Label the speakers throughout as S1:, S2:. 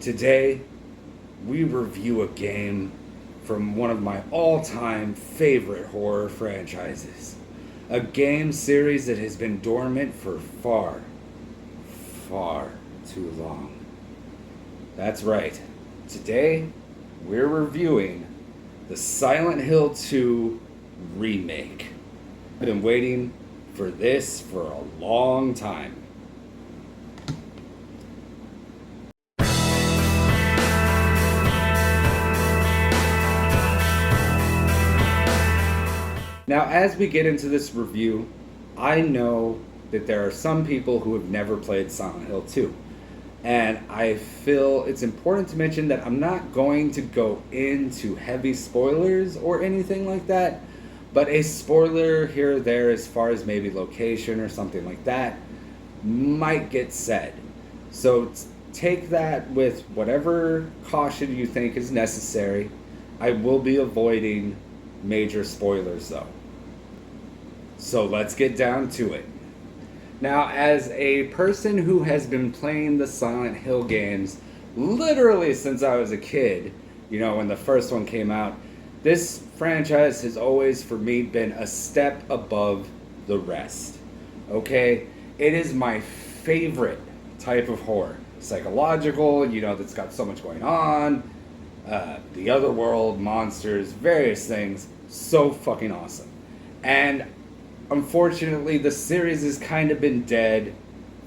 S1: Today, we review a game from one of my all time favorite horror franchises. A game series that has been dormant for far, far too long. That's right. Today, we're reviewing the Silent Hill 2 Remake. I've been waiting for this for a long time. Now, as we get into this review, I know that there are some people who have never played Silent Hill 2. And I feel it's important to mention that I'm not going to go into heavy spoilers or anything like that, but a spoiler here or there as far as maybe location or something like that might get said. So take that with whatever caution you think is necessary. I will be avoiding major spoilers though. So let's get down to it. Now, as a person who has been playing the Silent Hill games literally since I was a kid, when the first one came out, this franchise has always, for me, been a step above the rest. Okay? It is my favorite type of horror. Psychological, that's got so much going on. The other world, monsters, various things. So fucking awesome. And unfortunately, the series has kind of been dead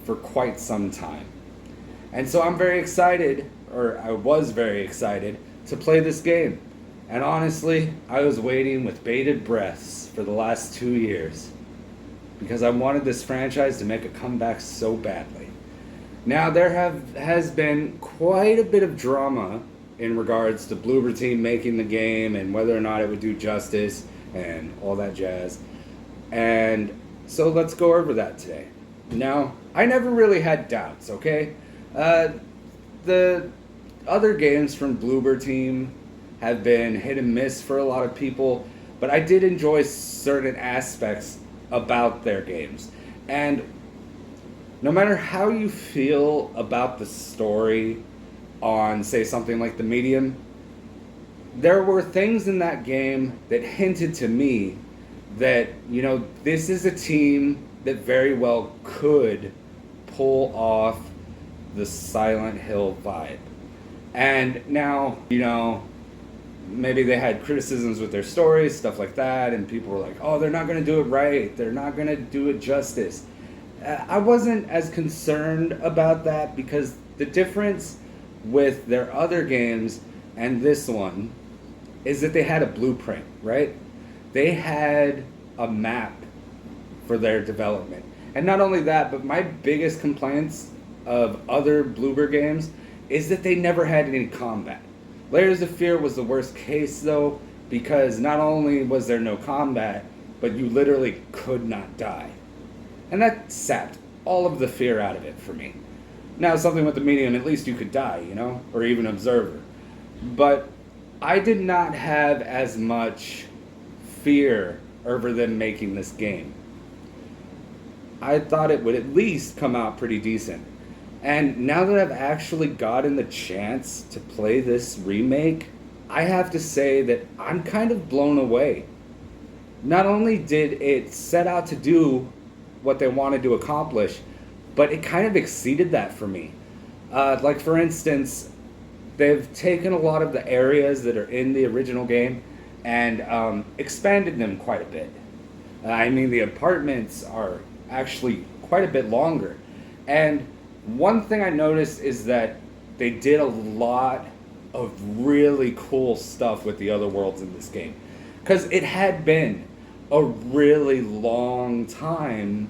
S1: for quite some time. And so I'm very excited, or I was very excited, to play this game. And honestly, I was waiting with bated breaths for the last 2 years because I wanted this franchise to make a comeback so badly. Now, there has been quite a bit of drama in regards to Bloober Team making the game and whether or not it would do justice and all that jazz. And so let's go over that today. Now, I never really had doubts, okay? The other games from Bloober Team have been hit and miss for a lot of people, but I did enjoy certain aspects about their games. And no matter how you feel about the story on, say, something like The Medium, there were things in that game that hinted to me that, this is a team that very well could pull off the Silent Hill vibe. And now, maybe they had criticisms with their stories, stuff like that, and people were like, oh, they're not going to do it right, they're not going to do it justice. I wasn't as concerned about that because the difference with their other games and this one is that they had a blueprint, right? They had a map for their development. And not only that, but my biggest complaints of other Bloober games is that they never had any combat. Layers of Fear was the worst case though, because not only was there no combat, but you literally could not die. And that sapped all of the fear out of it for me. Now, something with The Medium, at least you could die, or even Observer. But I did not have as much fear over them making this game. I thought it would at least come out pretty decent. And now that I've actually gotten the chance to play this remake, I have to say that I'm kind of blown away. Not only did it set out to do what they wanted to accomplish, but it kind of exceeded that for me. Like, for instance, they've taken a lot of the areas that are in the original game and expanded them quite a bit. The apartments are actually quite a bit longer. And one thing I noticed is that they did a lot of really cool stuff with the other worlds in this game. Because it had been a really long time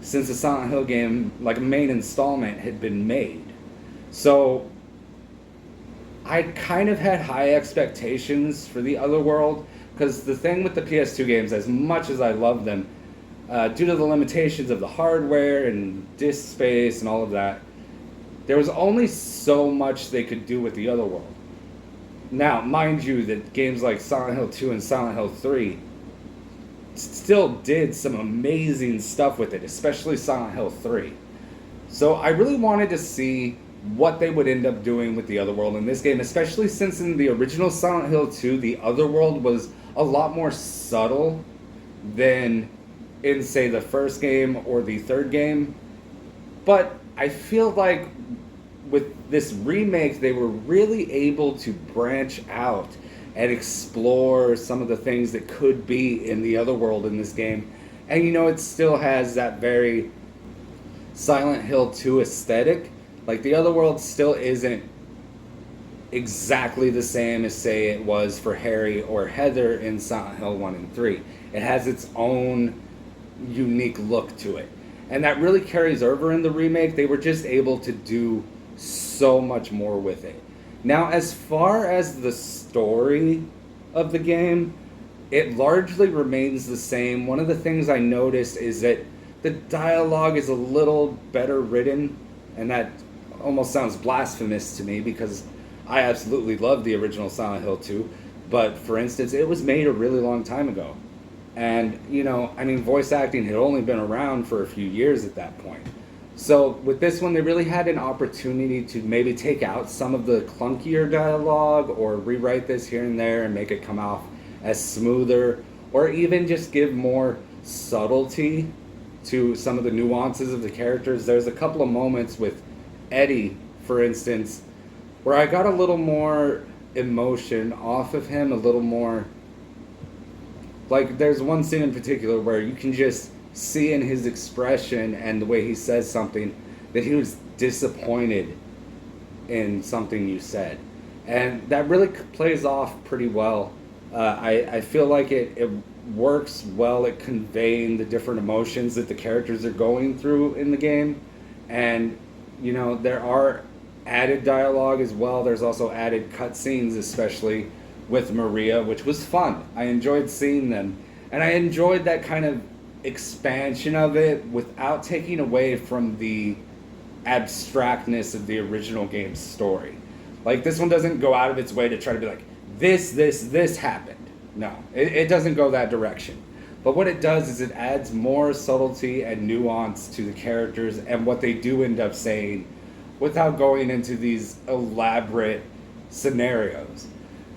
S1: since a Silent Hill game, like a main installment, had been made. So I kind of had high expectations for the other world, because the thing with the PS2 games, as much as I love them, due to the limitations of the hardware and disk space and all of that, there was only so much they could do with the other world. Now, mind you that games like Silent Hill 2 and Silent Hill 3 still did some amazing stuff with it, especially Silent Hill 3. So I really wanted to see what they would end up doing with the Otherworld in this game, especially since in the original Silent Hill 2, the Otherworld was a lot more subtle than in, say, the first game or the third game. But I feel like with this remake, they were really able to branch out and explore some of the things that could be in the other world in this game. And you know, it still has that very Silent Hill 2 aesthetic. Like, the other world still isn't exactly the same as, say, it was for Harry or Heather in Silent Hill 1 and 3. It has its own unique look to it. And that really carries over in the remake. They were just able to do so much more with it. Now, as far as the story of the game, it largely remains the same. One of the things I noticed is that the dialogue is a little better written, and that almost sounds blasphemous to me because I absolutely love the original Silent Hill 2. But, for instance, it was made a really long time ago. And, you know, I mean, voice acting had only been around for a few years at that point. So with this one, they really had an opportunity to maybe take out some of the clunkier dialogue or rewrite this here and there and make it come off as smoother, or even just give more subtlety to some of the nuances of the characters. There's a couple of moments with Eddie, for instance, where I got a little more emotion off of him, a little more... Like, there's one scene in particular where you can just see in his expression and the way he says something that he was disappointed in something you said. And that really plays off pretty well. I feel like it works well at conveying the different emotions that the characters are going through in the game. And, you know, there are added dialogue as well. There's also added cutscenes, especially with Maria, which was fun. I enjoyed seeing them. And I enjoyed that kind of expansion of it without taking away from the abstractness of the original game's story. Like, this one doesn't go out of its way to try to be like, this happened. No, it doesn't go that direction. But what it does is it adds more subtlety and nuance to the characters and what they do end up saying without going into these elaborate scenarios.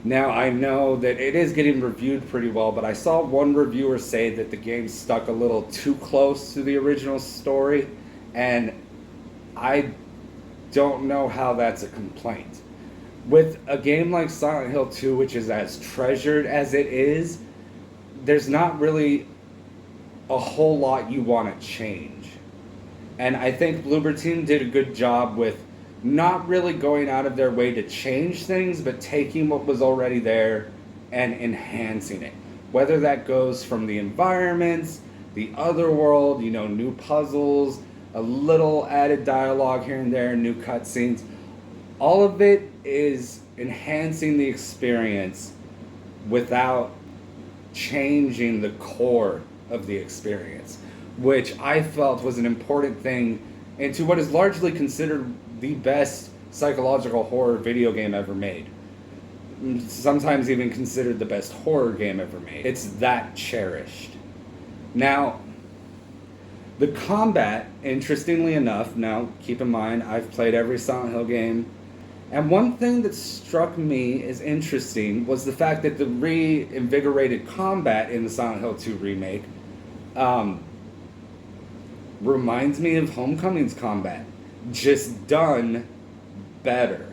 S1: Now, I know that it is getting reviewed pretty well, but I saw one reviewer say that the game stuck a little too close to the original story, and I don't know how that's a complaint. With a game like Silent Hill 2, which is as treasured as it is, there's not really a whole lot you want to change. And I think Bloober Team did a good job with not really going out of their way to change things, but taking what was already there and enhancing it. Whether that goes from the environments, the other world, you know, new puzzles, a little added dialogue here and there, new cutscenes. All of it is enhancing the experience without changing the core of the experience, which I felt was an important thing into what is largely considered the best psychological horror video game ever made. Sometimes even considered the best horror game ever made. It's that cherished. Now, the combat, interestingly enough, now keep in mind, I've played every Silent Hill game, and one thing that struck me as interesting was the fact that the reinvigorated combat in the Silent Hill 2 remake reminds me of Homecoming's combat, just done better,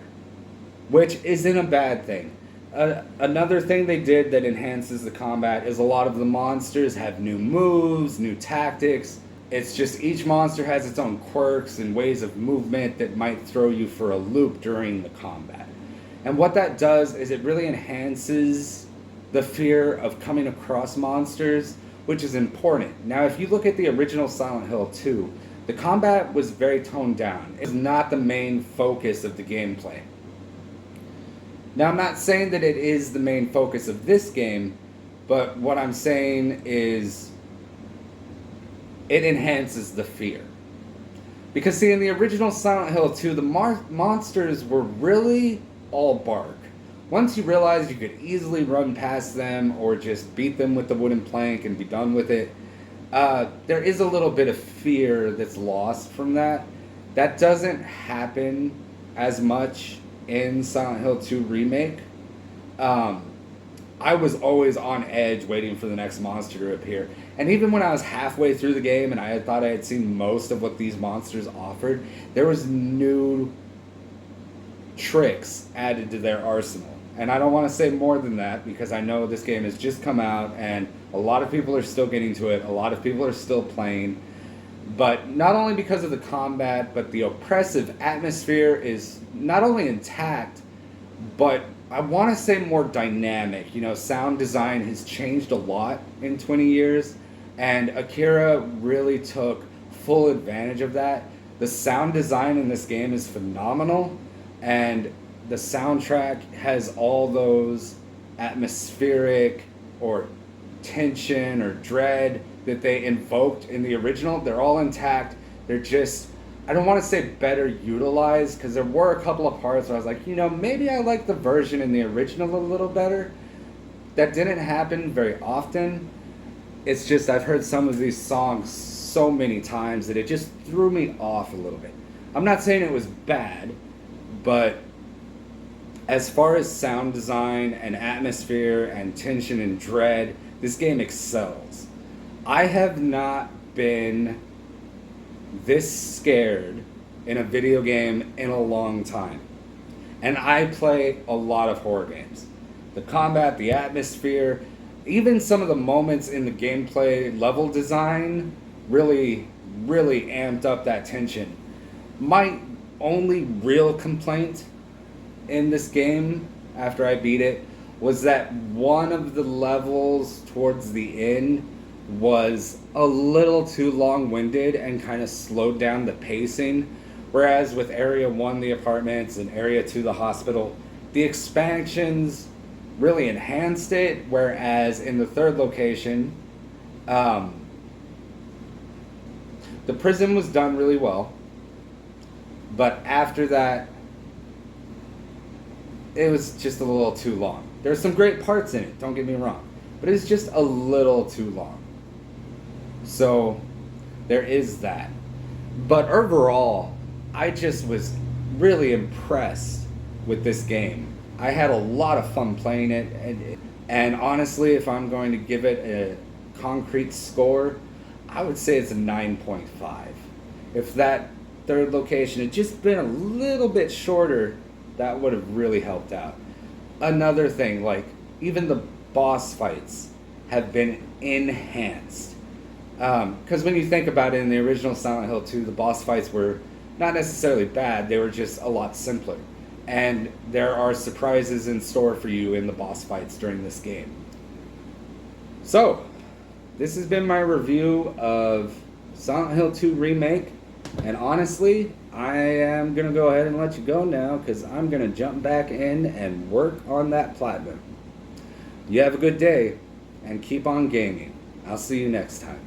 S1: which isn't a bad thing. Another thing they did that enhances the combat is a lot of the monsters have new moves, new tactics. It's just each monster has its own quirks and ways of movement that might throw you for a loop during the combat. And what that does is it really enhances the fear of coming across monsters, which is important. Now, if you look at the original Silent Hill 2, the combat was very toned down. It's not the main focus of the gameplay. Now, I'm not saying that it is the main focus of this game, but what I'm saying is it enhances the fear. Because, see, in the original Silent Hill 2, the monsters were really all bark. Once you realized you could easily run past them or just beat them with the wooden plank and be done with it, there is a little bit of fear that's lost from that. That doesn't happen as much in Silent Hill 2 Remake. Um, I was always on edge waiting for the next monster to appear. And even when I was halfway through the game and I had thought I had seen most of what these monsters offered, there was new tricks added to their arsenal. And I don't want to say more than that because I know this game has just come out and a lot of people are still getting to it. A lot of people are still playing. But not only because of the combat, but the oppressive atmosphere is not only intact, but I want to say more dynamic. You know, sound design has changed a lot in 20 years, and Akira really took full advantage of that. The sound design in this game is phenomenal, and the soundtrack has all those atmospheric or tension or dread that they invoked in the original. They're all intact. They're just, I don't want to say better utilized because there were a couple of parts where I was like, you know, maybe I like the version in the original a little better. That didn't happen very often. It's just I've heard some of these songs so many times that it just threw me off a little bit. I'm not saying it was bad, but as far as sound design and atmosphere and tension and dread, this game excels. I have not been this scared in a video game in a long time. And I play a lot of horror games. The combat, the atmosphere, even some of the moments in the gameplay level design really, really amped up that tension. My only real complaint in this game after I beat it was that one of the levels towards the end was a little too long-winded and kind of slowed down the pacing, whereas with Area 1, the apartments, and Area 2, the hospital, the expansions really enhanced it, whereas in the third location, the prison was done really well, but after that, it was just a little too long. There's some great parts in it, don't get me wrong, but it's just a little too long. So there is that. But overall, I just was really impressed with this game. I had a lot of fun playing it, and honestly, if I'm going to give it a concrete score, I would say it's a 9.5. If that third location had just been a little bit shorter, that would have really helped out. Another thing, like, even the boss fights have been enhanced. Because when you think about it, in the original Silent Hill 2, the boss fights were not necessarily bad, they were just a lot simpler. And there are surprises in store for you in the boss fights during this game. So, this has been my review of Silent Hill 2 Remake. And honestly, I am going to go ahead and let you go now because I'm going to jump back in and work on that platinum. You have a good day and keep on gaming. I'll see you next time.